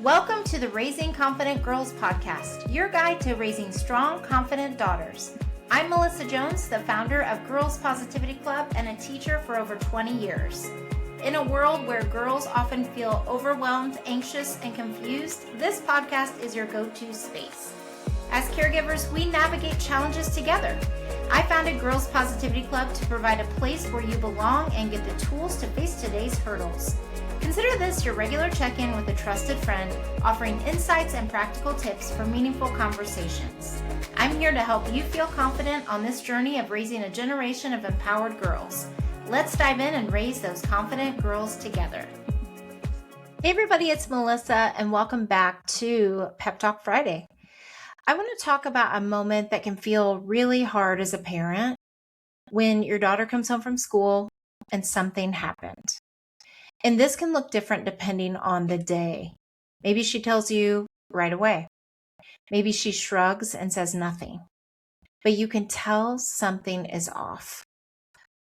Welcome to the Raising Confident Girls podcast, your guide to raising strong, confident daughters. I'm Melissa Jones, the founder of Girls Positivity Club and a teacher for over 20 years. In a world where girls often feel overwhelmed, anxious, and confused, this podcast is your go-to space. As caregivers, we navigate challenges together. I founded Girls Positivity Club to provide a place where you belong and get the tools to face today's hurdles. Consider this your regular check-in with a trusted friend, offering insights and practical tips for meaningful conversations. I'm here to help you feel confident on this journey of raising a generation of empowered girls. Let's dive in and raise those confident girls together. Hey everybody, it's Melissa and welcome back to Pep Talk Friday. I want to talk about a moment that can feel really hard as a parent when your daughter comes home from school and something happened. And this can look different depending on the day. Maybe she tells you right away. Maybe she shrugs and says nothing. But you can tell something is off.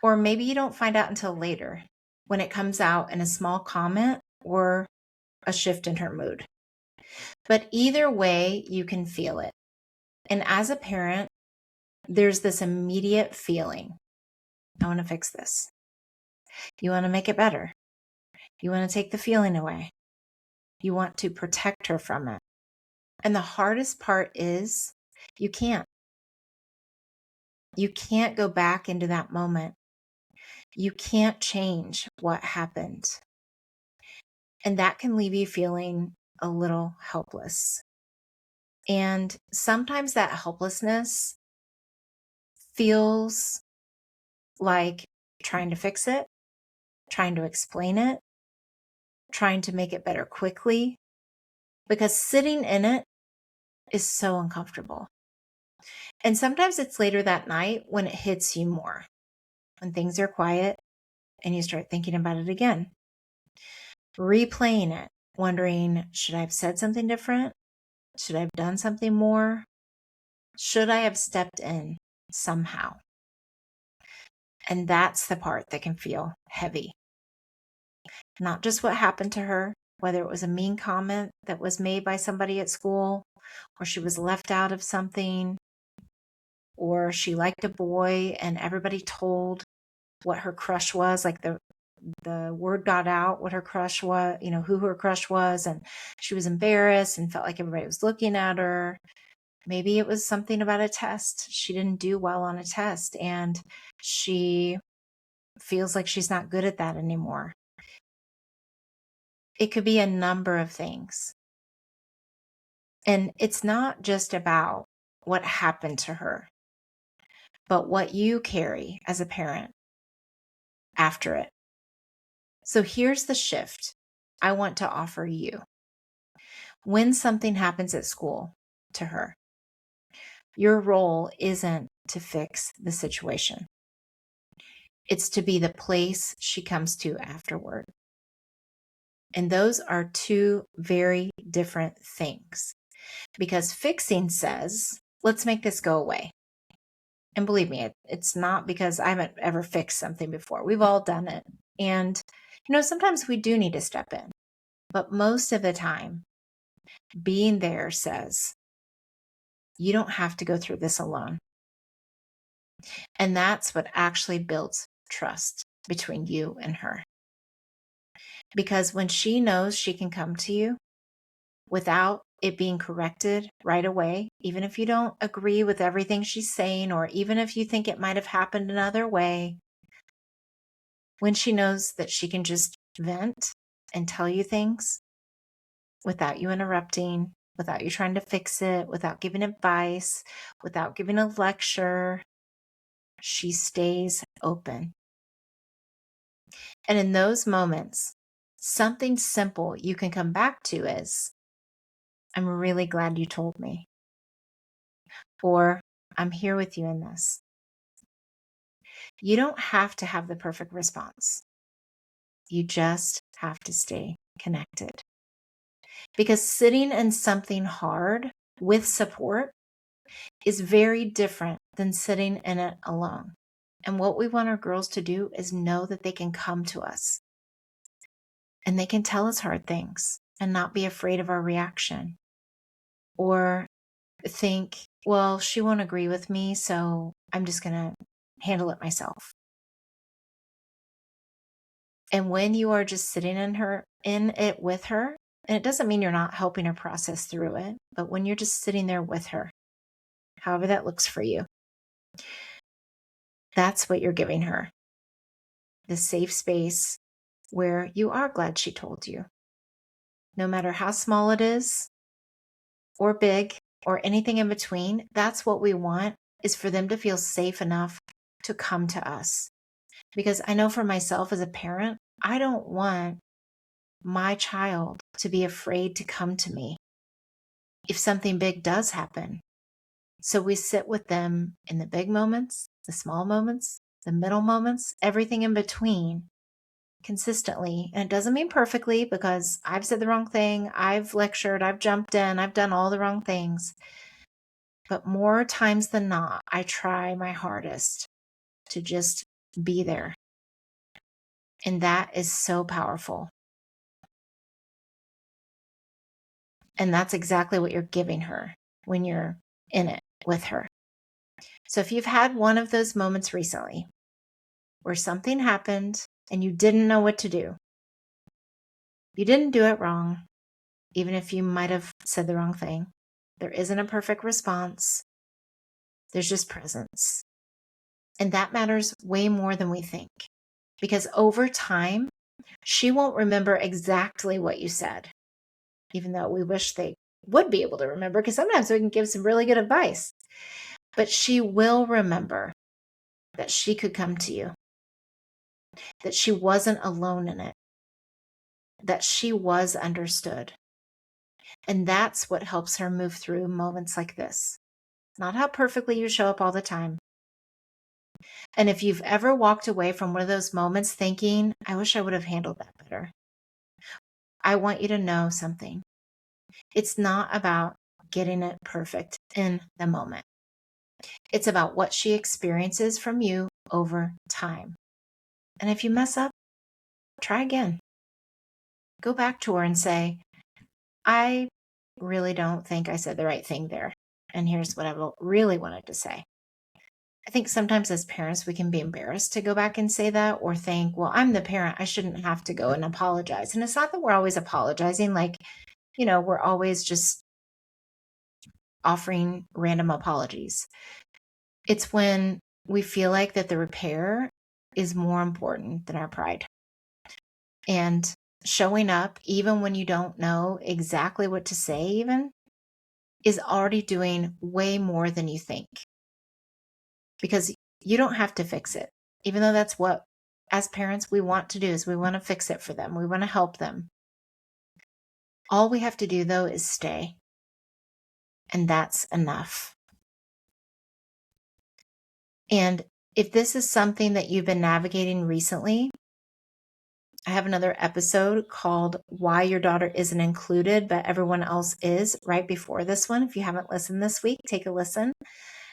Or maybe you don't find out until later when it comes out in a small comment or a shift in her mood. But either way, you can feel it. And as a parent, there's this immediate feeling. I want to fix this. You want to make it better. You want to take the feeling away. You want to protect her from it. And the hardest part is you can't. You can't go back into that moment. You can't change what happened. And that can leave you feeling a little helpless. And sometimes that helplessness feels like trying to fix it, trying to explain it, trying to make it better quickly, because sitting in it is so uncomfortable. And sometimes it's later that night when it hits you more, when things are quiet and you start thinking about it again, replaying it, wondering, should I have said something different? Should I have done something more? Should I have stepped in somehow? And that's the part that can feel heavy. Not just what happened to her, whether it was a mean comment that was made by somebody at school, or she was left out of something, or she liked a boy and everybody told what her crush was, like the word got out what her crush was, who her crush was, and she was embarrassed and felt like everybody was looking at her. Maybe it was something about a test. She didn't do well on a test and she feels like she's not good at that anymore. It could be a number of things. And it's not just about what happened to her, but what you carry as a parent after it. So here's the shift I want to offer you. When something happens at school to her, your role isn't to fix the situation. It's to be the place she comes to afterward. And those are two very different things. Because fixing says, let's make this go away. And believe me, it's not because I haven't ever fixed something before. We've all done it. And, sometimes we do need to step in. But most of the time, being there says, you don't have to go through this alone. And that's what actually builds trust between you and her. Because when she knows she can come to you without it being corrected right away, even if you don't agree with everything she's saying, or even if you think it might have happened another way, when she knows that she can just vent and tell you things without you interrupting, without you trying to fix it, without giving advice, without giving a lecture, she stays open. And in those moments, something simple you can come back to is, I'm really glad you told me. Or, I'm here with you in this. You don't have to have the perfect response. You just have to stay connected. Because sitting in something hard with support is very different than sitting in it alone. And what we want our girls to do is know that they can come to us and they can tell us hard things and not be afraid of our reaction. Or think, well, she won't agree with me, so I'm just going to handle it myself. And when you are just sitting in it with her, and it doesn't mean you're not helping her process through it, but when you're just sitting there with her, however that looks for you, that's what you're giving her. The safe space where you are glad she told you. No matter how small it is, or big, or anything in between, that's what we want, is for them to feel safe enough to come to us. Because I know for myself as a parent, I don't want my child to be afraid to come to me if something big does happen. So we sit with them in the big moments, the small moments, the middle moments, everything in between consistently. And it doesn't mean perfectly, because I've said the wrong thing, I've lectured, I've jumped in, I've done all the wrong things. But more times than not, I try my hardest to just be there. And that is so powerful. And that's exactly what you're giving her when you're in it with her. So if you've had one of those moments recently where something happened and you didn't know what to do, you didn't do it wrong, even if you might have said the wrong thing. There isn't a perfect response. There's just presence. And that matters way more than we think. Because over time, she won't remember exactly what you said, even though we wish they would be able to remember, because sometimes we can give some really good advice. But she will remember that she could come to you, that she wasn't alone in it, that she was understood. And that's what helps her move through moments like this. Not how perfectly you show up all the time. And if you've ever walked away from one of those moments thinking, I wish I would have handled that better, I want you to know something. It's not about getting it perfect in the moment. It's about what she experiences from you over time. And if you mess up, try again. Go back to her and say, I really don't think I said the right thing there. And here's what I really wanted to say. I think sometimes as parents, we can be embarrassed to go back and say that, or think, well, I'm the parent, I shouldn't have to go and apologize. And it's not that we're always apologizing, like, we're always just offering random apologies. It's when we feel like that the repair is more important than our pride. And showing up, even when you don't know exactly what to say, even, is already doing way more than you think. Because you don't have to fix it, even though that's what, as parents, we want to do, is we want to fix it for them. We want to help them. All we have to do, though, is stay. And that's enough. And if this is something that you've been navigating recently, I have another episode called Why Your Daughter Isn't Included, but Everyone Else Is, right before this one. If you haven't listened this week, take a listen.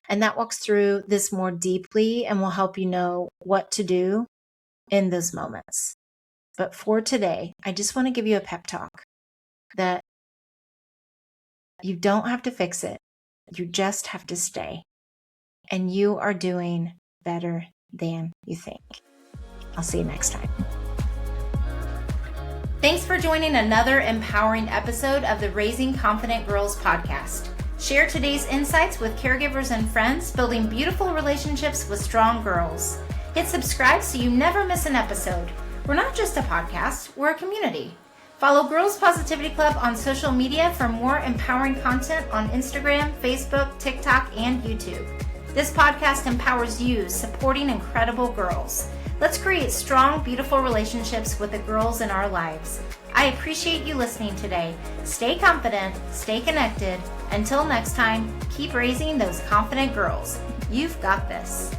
And that walks through this more deeply and will help you know what to do in those moments. But for today, I just want to give you a pep talk that you don't have to fix it. You just have to stay. And you are doing better than you think. I'll see you next time. Thanks for joining another empowering episode of the Raising Confident Girls podcast. Share today's insights with caregivers and friends, building beautiful relationships with strong girls. Hit subscribe so you never miss an episode. We're not just a podcast, we're a community. Follow Girls Positivity Club on social media for more empowering content on Instagram, Facebook, TikTok, and YouTube. This podcast empowers you, supporting incredible girls. Let's create strong, beautiful relationships with the girls in our lives. I appreciate you listening today. Stay confident, stay connected. Until next time, keep raising those confident girls. You've got this.